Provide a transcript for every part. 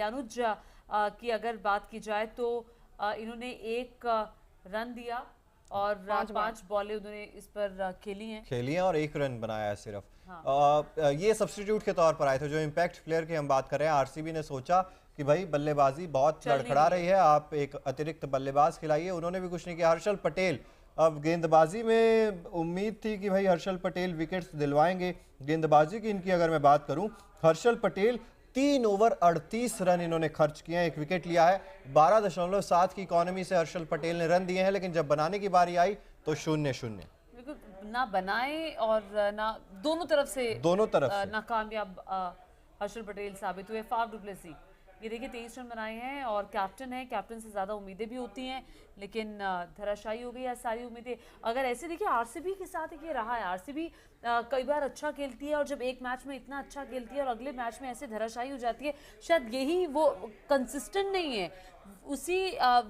अनुज की अगर बात की जाए तो इन्होंने एक रन दिया और पांच बॉलें उन्होंने इस पर खेली हैं और एक रन बनाया है सिर्फ। हाँ। ये सब्स्टिट्यूट के तौर पर आए थे। जो इम्पैक्ट प्लेयर की हम बात कर रहे हैं, आरसीबी ने सोचा कि भाई बल्लेबाजी बहुत लड़खड़ा रही है, आप एक अतिरिक्त बल्लेबाज खिलाइए। उन्होंने भी कुछ नहीं किया। हर्षल पटेल, अब गेंदबाजी में उम्मीद थी कि भाई हर्षल पटेल विकेट्स दिलवाएंगे। गेंदबाजी की इनकी अगर मैं बात करूं, हर्षल पटेल 3 ओवर 38 रन इन्होंने खर्च किए हैं, एक विकेट लिया है। 12.7 की इकोनॉमी से हर्षल पटेल ने रन दिए हैं, लेकिन जब बनाने की बारी आई तो 0-0। ना बनाए और ना दोनों तरफ से नाकामयाब हर्षल पटेल साबित हुए। फाफ डु प्लेसी ये देखिए 23 रन बनाए हैं और कैप्टन है, कैप्टन से ज़्यादा उम्मीदें भी होती हैं, लेकिन धराशायी हो गई है सारी उम्मीदें। अगर ऐसे देखिए आरसीबी के साथ ये रहा है, आरसीबी कई बार अच्छा खेलती है और जब एक मैच में इतना अच्छा खेलती है और अगले मैच में ऐसे धराशायी हो जाती है, शायद यही वो कंसिस्टेंट नहीं है, उसी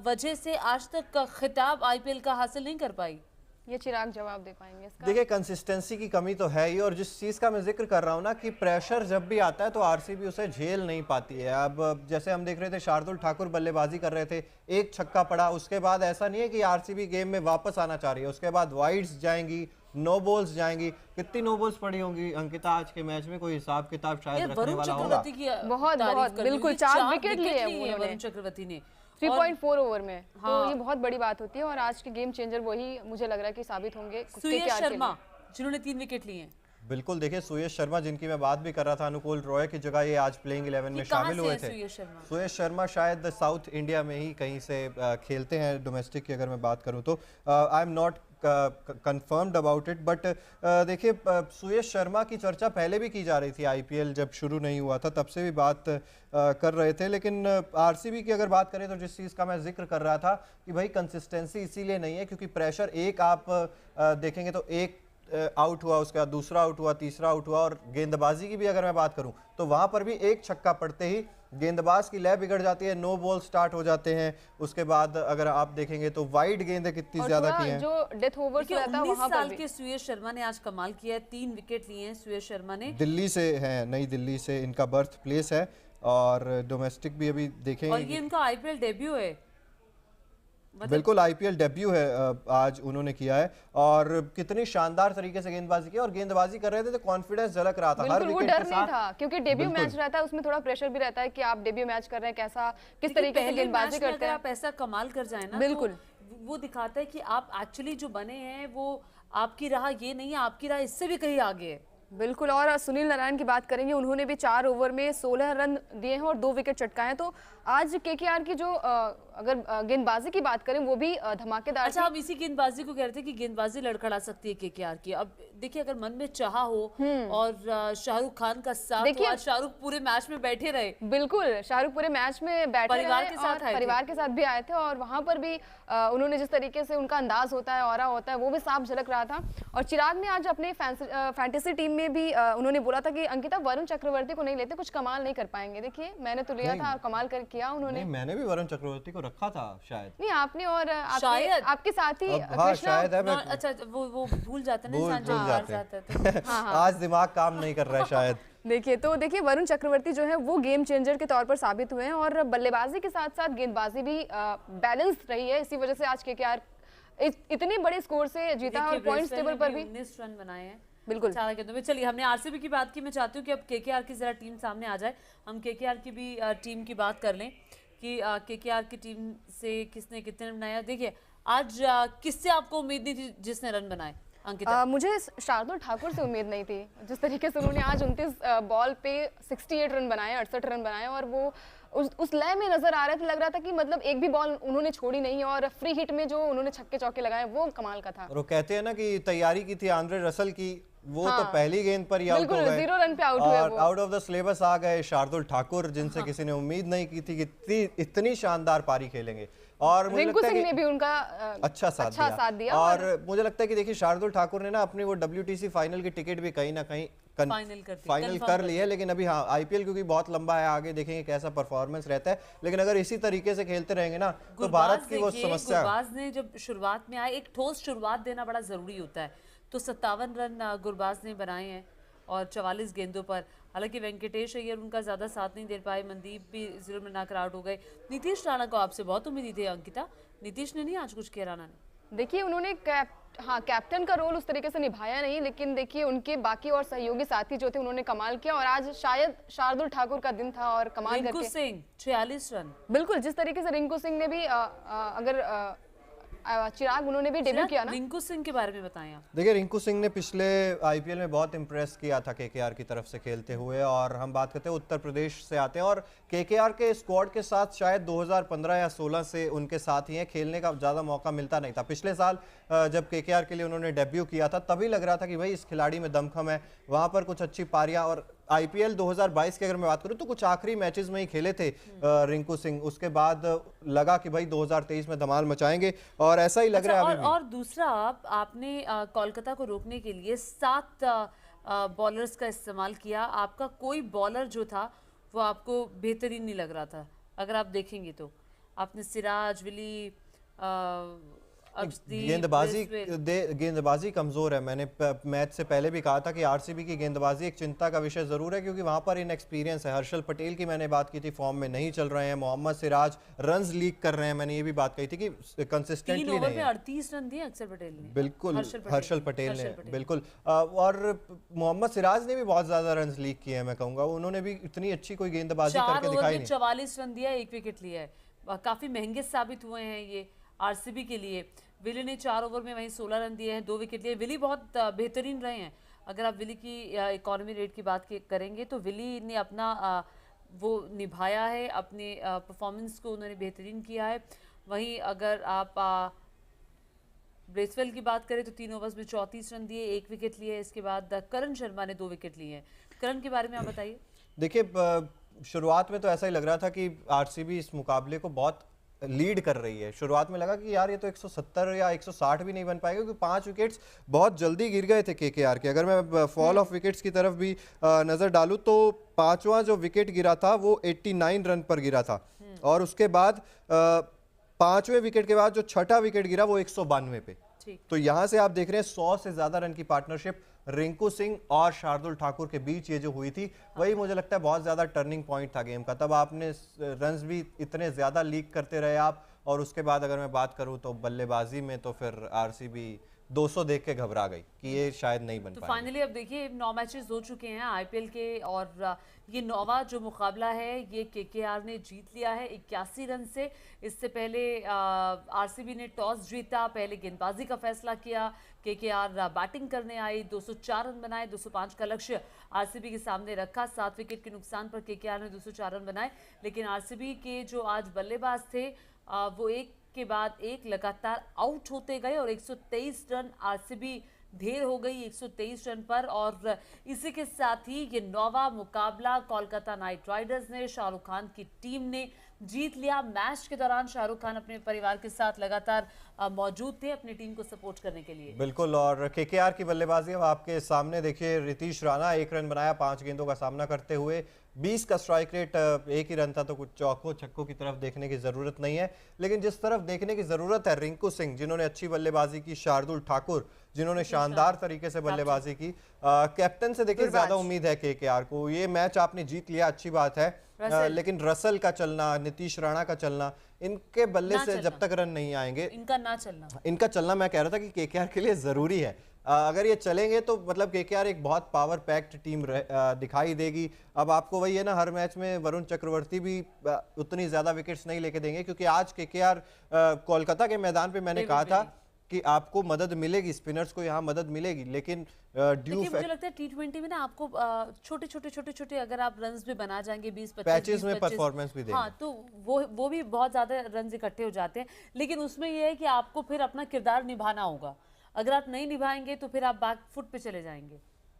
वजह से आज तक खिताब आईपीएल का हासिल नहीं कर पाई। ये चिराग जवाब दे पाएंगे इसका। देखिए कंसिस्टेंसी की कमी तो है ही, और जिस चीज़ का मैं जिक्र कर रहा हूँ ना कि प्रेशर जब भी आता है तो आरसीबी उसे झेल नहीं पाती है। अब जैसे हम देख रहे थे, शार्दुल ठाकुर बल्लेबाजी कर रहे थे, एक छक्का पड़ा, उसके बाद ऐसा नहीं है कि आरसीबी गेम में वापस आना चाह रही है। उसके बाद वाइड्स जाएंगी, नो बॉल्स जाएंगी। कितनी नो बॉल्स पड़ी होंगी अंकिता आज के मैच में? कोई हिसाब किताब शायद रखने वाला होगा। बहुत बिल्कुल 4 विकेट लिए वरुण चक्रवर्ती ने 3.4 ओवर में। हाँ। तो ये बहुत बड़ी बात होती है और आज के गेम चेंजर वही मुझे लग रहा है कि साबित होंगे। सुयश शर्मा जिन्होंने 3 विकेट लिए हैं। बिल्कुल, देखिए सुयश शर्मा जिनकी मैं बात भी कर रहा था, अनुकूल रॉय की जगह ये आज प्लेइंग 11 में शामिल हुए थे। सुयश शर्मा शायद साउथ इंडिया में ही कहीं से खेलते हैं। डोमेस्टिक की अगर मैं बात करूं तो I am not confirmed about it, but देखिए सुयश शर्मा की चर्चा पहले भी की जा रही थी। आईपीएल जब शुरू नहीं हुआ था तब से भी बात कर रहे थे, लेकिन आरसीबी की अगर बात करें तो जिस चीज़ का मैं जिक्र कर रहा था कि भाई कंसिस्टेंसी इसीलिए नहीं है क्योंकि प्रेशर एक आप देखेंगे तो एक आउट हुआ, उसके बाद दूसरा आउट हुआ, तीसरा आउट हुआ, और गेंदबाजी की भी अगर मैं बात करूं तो वहां पर भी एक छक्का पड़ते ही गेंदबाज की लय बिगड़ जाती है, नो बॉल स्टार्ट हो जाते हैं। उसके बाद अगर आप देखेंगे तो वाइड गेंदें कितनी ज्यादा की हैं। जो डेथ ओवर्स रहता है वहां पर 19 साल के सुयश शर्मा ने आज कमाल किया है, 3 विकेट लिए हैं सुयश शर्मा ने। दिल्ली से हैं, नई दिल्ली से इनका बर्थ प्लेस है, और डोमेस्टिक भी अभी देखेंगे। और ये इनका आईपीएल डेब्यू है। बिल्कुल आईपीएल डेब्यू है आज उन्होंने किया है, और कितनी शानदार तरीके से गेंदबाजी की, और गेंदबाजी कर रहे थे तो कॉन्फिडेंस झलक रहा था हर विकेट के साथ। था क्योंकि डेब्यू मैच रहता है, उसमें थोड़ा प्रेशर भी रहता है कि आप डेब्यू मैच कर रहे हैं, कैसा किस तरीके से गेंदबाजी करते हैं। आप ऐसा कमाल कर जाए ना, बिल्कुल वो दिखाता है कि आप एक्चुअली जो बने हैं वो आपकी राह ये नहीं है, आपकी राह इससे भी कहीं आगे है। बिल्कुल। और सुनील नारायण की बात करेंगे, उन्होंने भी 4 ओवर में 16 रन दिए हैं और 2 विकेट चटकाए हैं। तो आज केकेआर की जो अगर गेंदबाजी की बात करें वो भी धमाकेदार। अच्छा, हम इसी गेंदबाजी को कह रहे थे कि गेंदबाजी लड़खड़ा सकती है केकेआर की। अब देखिए अगर मन में चाहा हो और शाहरुख खान का साथ हो, आज शाहरुख पूरे मैच में बैठे रहे। बिल्कुल, शाहरुख पूरे मैच में बैठे परिवार के साथ आए, परिवार के साथ भी आए थे, और वहां पर भी उन्होंने जिस तरीके से उनका अंदाज होता है, ऑरा होता है, वो भी साफ झलक रहा था। और चिराग ने आज अपने फैंटेसी टीम में भी उन्होंने बोला था कि अंकिता वरुण चक्रवर्ती को नहीं लेते, कुछ कमाल नहीं कर पाएंगे। देखिए मैंने तो लिया था, कमाल कर किया उन्होंने। मैंने भी वरुण चक्रवर्ती को रखा था शायद। नहीं आपने, और आपके साथ ही शायद है। अच्छा वो भूल जाते हैं ना, भूल जाते हैं। आज दिमाग काम नहीं कर रहा है शायद। देखिए वरुण चक्रवर्ती जो है वो गेम चेंजर के तौर पर साबित हुए हैं, और बल्लेबाजी के साथ साथ गेंदबाजी भी बैलेंस रही है। इसी वजह से आज केकेआर इतने बड़े स्कोर से जीता है, और पॉइंट्स टेबल पर भी 19 रन बनाए हैं। बिल्कुल। चलिए हमने आरसीबी की बात की, मैं चाहती हूँ कि अब केकेआर की जरा टीम सामने आ जाए। हम केकेआर की भी टीम की बात कर लें कि केकेआर की टीम से किसने कितने रन बनाया। देखिए आज किससे आपको उम्मीद नहीं थी जिसने रन बनाए अंकिता? मुझे शार्दुल ठाकुर से उम्मीद नहीं थी। जिस तरीके से उन्होंने आज 29 बॉल पे 68 रन बनाए, 68 रन बनाए, और वो उस लय में नजर आ रहे थे, लग रहा था कि मतलब एक भी बॉल उन्होंने छोड़ी नहीं, और फ्री हिट में जो उन्होंने छक्के चौके लगाए वो कमाल का था। और वो कहते हैं ना कि तैयारी की थी आंद्रे रसल की, वो तो पहली गेंद पर ही आउट हो गए, 0 रन पे आउट हुए, और आउट ऑफ द सिलेबस आ गए शार्दुल ठाकुर, जिनसे किसी ने उम्मीद नहीं की थी कि इतनी शानदार पारी खेलेंगे। और रिंकू सिंह ने भी उनका अच्छा साथ दिया। और मुझे लगता है कि देखिए शार्दुल ठाकुर ने ना अपनी वो WTC फाइनल की टिकट भी कहीं ना कहीं फाइनल कर ली है, लेकिन अभी हाँ आईपीएल क्योंकि बहुत लंबा है, आगे देखेंगे कैसा परफॉर्मेंस रहता है। लेकिन अगर इसी तरीके से खेलते रहेंगे ना तो भारत की वो समस्या। गुरबाज ने जब शुरुआत में आए, एक ठोस शुरुआत देना बड़ा जरूरी होता है, तो 57 रन गुरबाज ने बनाए हैं और 44 गेंदों पर। हालांकि वेंकटेश अय्यर उनका ज़्यादा साथ नहीं दे पाए, मनदीप भी 0 में नॉक आउट हो गए। नीतीश राणा को आपसे बहुत उम्मीद थी अंकिता, नीतीश ने नहीं आज कुछ किया राणा ने। देखिए उन्होंने कैप्टन का रोल उस तरीके से निभाया नहीं, लेकिन देखिए उनके बाकी और सहयोगी साथी जो थे उन्होंने कमाल किया और आज शायद शार्दुल ठाकुर का दिन था और कमाल करके रिंकू सिंह 46 रन। बिल्कुल, जिस तरीके से रिंकू सिंह ने भी अगर चिराग उन्होंने भी डेब्यू किया ना। रिंकू सिंह के बारे में बताएं आप। देखिए रिंकू सिंह ने पिछले आईपीएल में बहुत इंप्रेस किया था केकेआर की तरफ से खेलते हुए, और हम बात करते हैं उत्तर प्रदेश से आते हैं और केकेआर के स्क्वाड के साथ शायद 2015 या 16 से उनके साथ ही हैं, खेलने का ज़्यादा मौका मिलता नहीं था। पिछले साल जब केकेआर के लिए उन्होंने डेब्यू किया था तभी लग रहा था कि भाई इस खिलाड़ी में दमखम है, वहाँ पर कुछ अच्छी पारियां, और आईपीएल 2022 की अगर मैं बात करूं तो कुछ आखिरी मैचेस में ही खेले थे रिंकू सिंह, उसके बाद लगा कि भाई 2023 में धमाल मचाएंगे और ऐसा ही लग रहा है अभी भी। और दूसरा आपने कोलकाता को रोकने के लिए 7 बॉलर्स का इस्तेमाल किया, आपका कोई बॉलर जो था वो आपको बेहतरीन नहीं लग रहा था। अगर आप देखेंगे तो आपने सिराज, विली, गेंदबाजी कमजोर है। मैंने मैच से पहले भी कहा था कि आरसीबी की गेंदबाजी एक चिंता का विषय जरूर है, क्योंकि वहां पर इनएक्सपीरियंस है। हर्षल पटेल की मैंने बात की थी, फॉर्म में नहीं चल रहे हैं। मोहम्मद सिराज रन्स लीक कर रहे हैं, मैंने ये भी बात कही थी कि कंसिस्टेंटली नहीं है। 38 रन दिए अक्षर पटेल ने, बिल्कुल हर्षल पटेल ने, बिल्कुल। और मोहम्मद सिराज ने भी बहुत ज्यादा रन्स लीक किए हैं, मैं कहूंगा उन्होंने भी इतनी अच्छी कोई गेंदबाजी करके दिखाई नहीं। 44 रन दिया, 1 विकेट लिया है, काफी महंगे साबित हुए हैं ये आरसीबी के लिए। विली ने 4 ओवर में वहीं 16 रन दिए हैं, 2 विकेट लिए। विली बहुत बेहतरीन रहे हैं। अगर आप विली की इकॉनमी रेट की बात करेंगे तो विली ने अपना वो निभाया है, अपने परफॉर्मेंस को उन्होंने बेहतरीन किया है। वहीं अगर आप ब्रेसवेल की बात करें तो 3 ओवर्स में 34 रन दिए, 1 विकेट लिए। इसके बाद करण शर्मा ने 2 विकेट लिए हैं। करण के बारे में आप बताइए। देखिए शुरुआत में तो ऐसा ही लग रहा था कि आरसीबी इस मुकाबले को बहुत लीड कर रही है। शुरुआत में लगा कि यार ये तो 170 या 160 भी नहीं बन पाएगा, क्योंकि 5 विकेट्स बहुत जल्दी गिर गए थे केकेआर के। अगर मैं फॉल ऑफ विकेट्स की तरफ भी नजर डालूं तो 5वां जो विकेट गिरा था वो 89 रन पर गिरा था, और उसके बाद 5वें विकेट के बाद जो 6ठा विकेट गिरा वो 192 पे। तो यहां से आप देख रहे हैं 100 से ज्यादा रन की पार्टनरशिप रिंकू सिंह और शार्दुल ठाकुर के बीच ये जो हुई थी, वही मुझे लगता है बहुत ज्यादा टर्निंग पॉइंट था गेम का। तब आपने रन्स भी इतने ज्यादा लीक करते रहे आप, और उसके बाद अगर मैं बात करूं तो बल्लेबाजी में तो फिर आरसीबी 200 देख के घबरा गई कि ये शायद नहीं बन पाएगा। तो फाइनली अब देखिए 9 मैचेस हो चुके हैं आईपीएल के, और ये 9वां जो मुकाबला है ये केकेआर ने जीत लिया है 81 रन से। इससे पहले आरसीबी ने टॉस जीता, पहले गेंदबाजी का फैसला किया। केकेआर बैटिंग करने आई, 204 रन बनाए, 205 का लक्ष्य आरसीबी के सामने रखा। 7 विकेट के नुकसान पर केकेआर ने 204 रन बनाए, लेकिन आरसीबी के जो आज बल्लेबाज थे वो एक के बाद एक लगातार आउट होते गए, और 123 रन आरसीबी ढेर हो गई 123 रन पर। और इसी के साथ ही ये 9वां मुकाबला कोलकाता नाइट राइडर्स ने, शाहरुख खान की टीम ने जीत लिया। मैच के दौरान शाहरुख खान अपने परिवार के साथ लगातार मौजूद थे अपनी टीम को सपोर्ट करने के लिए। बिल्कुल, और केकेआर की बल्लेबाजी अब आपके सामने देखिए। रितीश राणा 1 रन बनाया 5 गेंदों का सामना करते हुए, 20 का स्ट्राइक रेट, 1 ही रन था, तो कुछ चौकों छक्कों की तरफ देखने की जरूरत नहीं है। लेकिन जिस तरफ देखने की जरूरत है, रिंकू सिंह जिन्होंने अच्छी बल्लेबाजी की, शार्दुल ठाकुर जिन्होंने शानदार तरीके से बल्लेबाजी की, कैप्टन से देखिए ज्यादा उम्मीद है केकेआर को। ये मैच आपने जीत लिया, अच्छी बात है, लेकिन रसल का चलना, नीतीश राणा का चलना, इनके बल्ले से जब तक रन नहीं आएंगे, इनका चलना मैं कह रहा था कि केकेआर के लिए जरूरी है। अगर ये चलेंगे तो मतलब केकेआर एक बहुत पावर पैक्ड टीम दिखाई देगी। अब आपको वही है ना, हर मैच में वरुण चक्रवर्ती भी उतनी ज्यादा विकेट्स नहीं लेके देंगे, क्योंकि आज केकेआर कोलकाता के मैदान पे मैंने कहा था कि आपको मदद मिलेगी, स्पिनर्स को यहाँ मदद मिलेगी, लेकिन मुझे लगता है टी20 में ना आपको छोटे अगर आप रन्स भी बना जाएंगे 20-25 पैचेस में परफॉर्मेंस भी देंगे, हाँ, तो वो भी बहुत ज्यादा रन्स इकट्ठे हो जाते हैं। लेकिन उसमें ये है कि आपको फिर अपना किरदार निभाना होगा। अगर आप नहीं निभाएंगे तो फिर आप बैक फुट पे चले जाएंगे।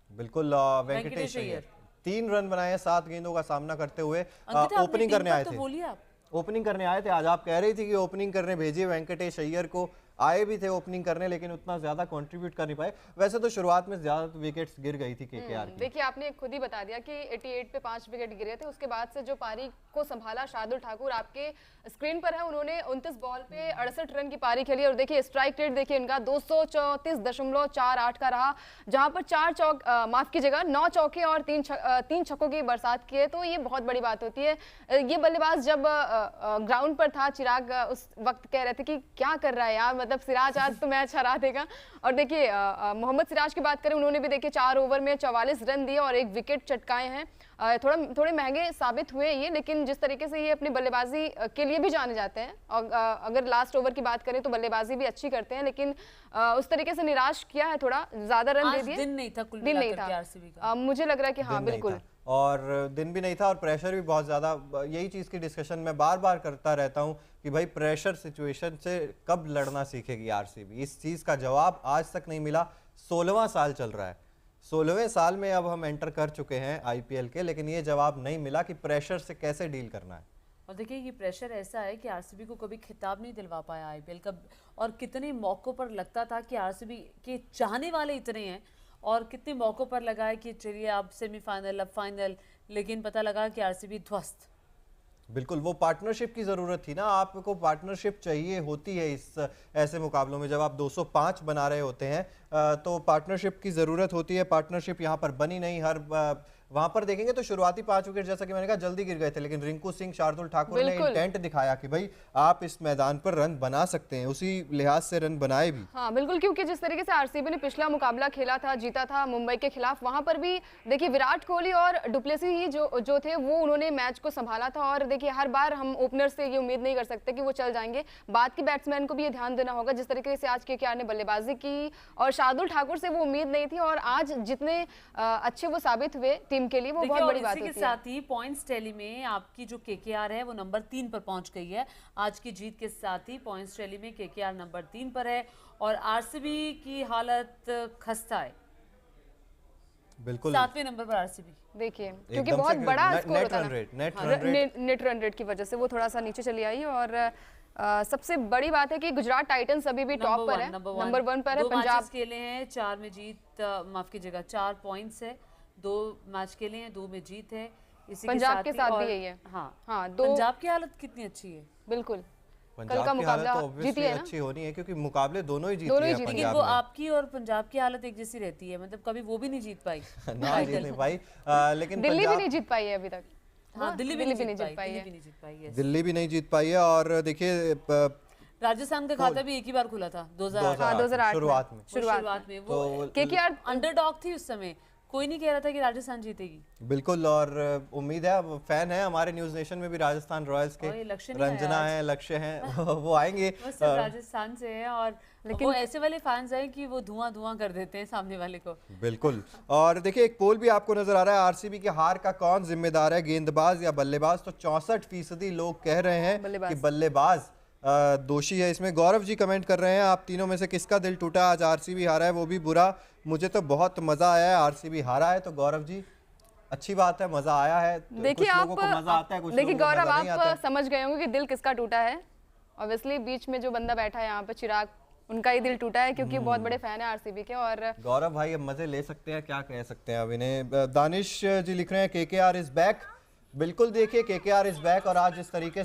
बिल्कुल, वेंकटेश अय्यर 3 रन बनाए 7 गेंदों का सामना करते हुए। ओपनिंग करने आए थे, ओपनिंग करने आए थे। आज आप कह रही थी कि ओपनिंग करने भेजिए वेंकटेश अय्यर को। आए भी थे ओपनिंग करने, लेकिन उतना ज्यादा कंट्रीब्यूट कर नहीं पाए। वैसे तो शुरुआत में ज्यादा विकेट्स गिर गई थी केकेआर की। देखिए आपने खुद ही बता दिया कि 88 पे 5 विकेट गिरे थे। उसके बाद से जो पारी को संभाला शार्दुल ठाकुर, आपके स्क्रीन पर है, उन्होंने 29 बॉल पे 68 रन की पारी खेली। और देखिए स्ट्राइक रेट देखिए इनका 234.48 का रहा, जहां पर 9 चौके और 3 छक्कों की बरसात की है। तो ये बहुत बड़ी बात होती है। ये बल्लेबाज जब ग्राउंड पर था, चिराग उस वक्त कह रहे थे कि क्या कर रहा है यार, मतलब सिराज आज तो मैच हरा देगा। और देखिए मोहम्मद सिराज की बात करें, उन्होंने भी देखिए 4 ओवर में 44 रन दिए और 1 विकेट चटकाए हैं। थोड़े महंगे साबित हुए ये, लेकिन जिस तरीके से ये अपनी बल्लेबाजी के लिए भी जाने जाते हैं, और अगर लास्ट ओवर की बात करें तो बल्लेबाजी भी अच्छी करते हैं, लेकिन उस तरीके से निराश किया है, थोड़ा ज्यादा रन दे दिए। दिन नहीं था, कुल दिन नहीं था आरसीबी का। मुझे लग रहा है कि हाँ बिल्कुल, और दिन भी नहीं था और प्रेशर भी बहुत ज़्यादा। यही चीज़ की डिस्कशन मैं बार बार करता रहता हूँ कि भाई प्रेशर सिचुएशन से कब लड़ना सीखेगी आरसीबी। इस चीज़ का जवाब आज तक नहीं मिला। 16वां साल चल रहा है, 16वें साल में अब हम एंटर कर चुके हैं आईपीएल के, लेकिन ये जवाब नहीं मिला कि प्रेशर से कैसे डील करना है। और देखिए ये प्रेशर ऐसा है कि आरसीबी को कभी खिताब नहीं दिलवा पाया आईपीएल का, और कितने मौकों पर लगता था कि आरसीबी के चाहने वाले इतने हैं, और कितने मौकों पर लगा है कि चलिए अब सेमीफाइनल, अब फाइनल, लेकिन पता लगा कि आरसीबी ध्वस्त। बिल्कुल, वो पार्टनरशिप की ज़रूरत थी ना, आपको पार्टनरशिप चाहिए होती है इस ऐसे मुकाबलों में। जब आप 205 बना रहे होते हैं तो पार्टनरशिप की ज़रूरत होती है। पार्टनरशिप यहाँ पर बनी नहीं। वहां पर देखेंगे तो शुरुआती 5 विकेट जैसा कि मैंने कहा जल्दी गिर गए थे, लेकिन रिंकू सिंह, शार्दुल ठाकुर ने इंटेंट दिखाया कि भाई आप इस मैदान पर रन बना सकते हैं, उसी लिहाज से रन बनाए भी। हाँ बिल्कुल, क्योंकि जिस तरीके से आरसीबी ने पिछला मुकाबला खेला था, जीता था मुंबई के खिलाफ, वहां पर भी देखिए विराट कोहली और डुप्लेसी ही जो थे वो उन्होंने मैच को संभाला था। और देखिए हर बार हम ओपनर से ये उम्मीद नहीं कर सकते कि वो चल जाएंगे, बाद के बैट्समैन को भी ये ध्यान देना होगा। जिस तरीके से आज केकेआर ने बल्लेबाजी की और शार्दुल ठाकुर से वो उम्मीद नहीं थी, और आज जितने अच्छे वो साबित हुए टीम के लिए, वो बहुत बड़ी बात होती है। इसी के साथ ही पॉइंट्स टैली में आपकी जो केकेआर है वो नंबर 3 पर पहुंच गई है। आज की जीत के साथ ही पॉइंट्स टैली में केकेआर नंबर 3 पर है और आरसीबी की हालत खस्ता है, बिल्कुल 7वें नंबर पर आरसीबी। देखिए क्योंकि बहुत बड़ा स्कोर होता है, नेट रन रेट की वजह से वो थोड़ा सा नीचे चली आई। और सबसे बड़ी बात है कि गुजरात टाइटंस अभी भी टॉप पर है, नंबर 1 पर है। पंजाब खेले हैं, 4 में जीत, माफ कीजिएगा 4 पॉइंट्स है, 2 मैच खेले हैं, 2 में जीत है। इसी पंजाब के साथ भी यही है। हाँ, पंजाब की हालत कितनी अच्छी है। बिल्कुल, कल का मुकाबला जीती है ना, अच्छी होनी है क्योंकि मुकाबले दोनों ही जीत लिए हैं। लेकिन वो आपकी और पंजाब की हालत एक जैसी रहती है, मतलब कभी वो भी नहीं जीत पाई ना जीत पाई, लेकिन दिल्ली भी नहीं जीत पाई है अभी तक। हाँ, दिल्ली भी नहीं जीत पाई है, दिल्ली भी नहीं जीत पाई है। और देखिए राजस्थान का खाता भी एक ही बार खुला था 2008 शुरुआत में वो केकेआर अंडरडॉग थी उस समय, कोई नहीं कह रहा था कि राजस्थान जीतेगी। बिल्कुल, और उम्मीद है, फैन है हमारे न्यूज नेशन में भी राजस्थान रॉयल्स के, रंजना है, लक्ष्य हैं वो आएंगे राजस्थान से है, और लेकिन वो ऐसे वाले फैंस हैं कि वो धुआं धुआं कर देते हैं सामने वाले को। बिल्कुल, और देखिए एक पोल भी आपको नजर आ रहा है, आरसीबी की हार का कौन जिम्मेदार है, गेंदबाज या बल्लेबाज? तो 64% लोग कह रहे हैं कि बल्लेबाज दोषी है। इसमें गौरव जी कमेंट कर रहे हैं, आप तीनों में से किसका दिल टूटा? आज आरसीबी हारा है वो भी बुरा, मुझे तो बहुत मजा आया है। आरसीबी हारा है तो गौरव जी अच्छी बात है, मजा आया है। देखिए आप देखिए गौरव, आप समझ गए होंगे कि दिल किसका टूटा है। ऑब्वियसली बीच में जो बंदा बैठा है यहाँ पे, चिराग, उनका ही दिल टूटा है क्योंकि बहुत बड़े फैन है आरसीबी के। और गौरव भाई अब मजे ले सकते हैं, क्या कह सकते हैं अब इन्हें। दानिश जी लिख रहे हैं केकेआर इज बैक। बिल्कुल, देखिए केकेआर इज बैक, और आज जिस तरीके